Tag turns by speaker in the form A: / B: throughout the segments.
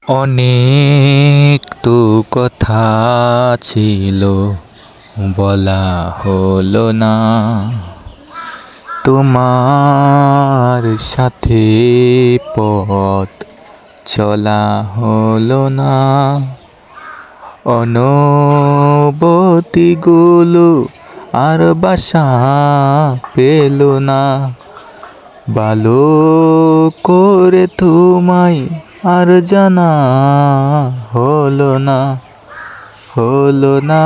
A: অনেক তো কথা ছিল, বলা হলো না। তোমার সাথে পথ চলা হলো না। অনুভূতিগুলো আর বাসা পেল না। ভালো করে তোমায় আর জানা হলো না, হলো না।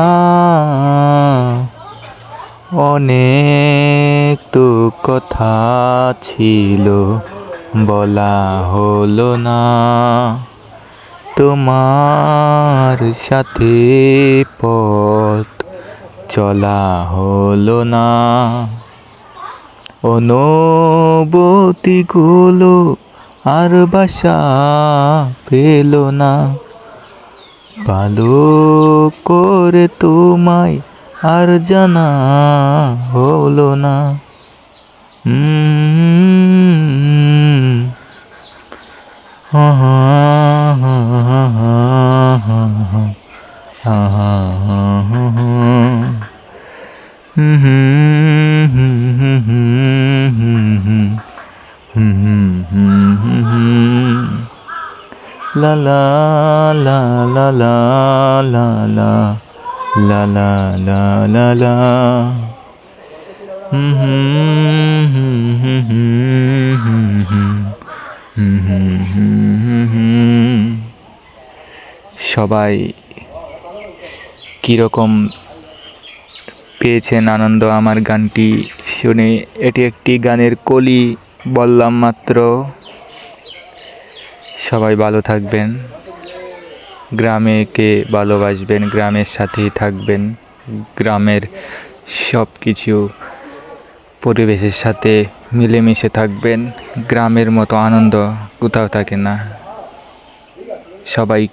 A: অনেক তো কথা ছিল, বলা হলো না। তোমার সাথে পথ চলা হলো না। অনুভূতিগুলো আর বাসা পেল না। ভালো করে তোমায় আর জানা হলো না। হা হা হা হা হা হা হা। La la la la la la la la la la la la. সবাই কীরকম পেয়েছেন আনন্দ আমার গানটি শুনে? এটি একটি গানের কলি বললাম মাত্র। সবাই ভালো থাকবেন, গ্রামেকে ভালোবাসবেন, গ্রামের সাথেই থাকবেন। গ্রামের সব কিছু পরিবেশের সাথে মিলেমিশে থাকবেন। গ্রামের মতো আনন্দ কোথাও থাকে না। সবাই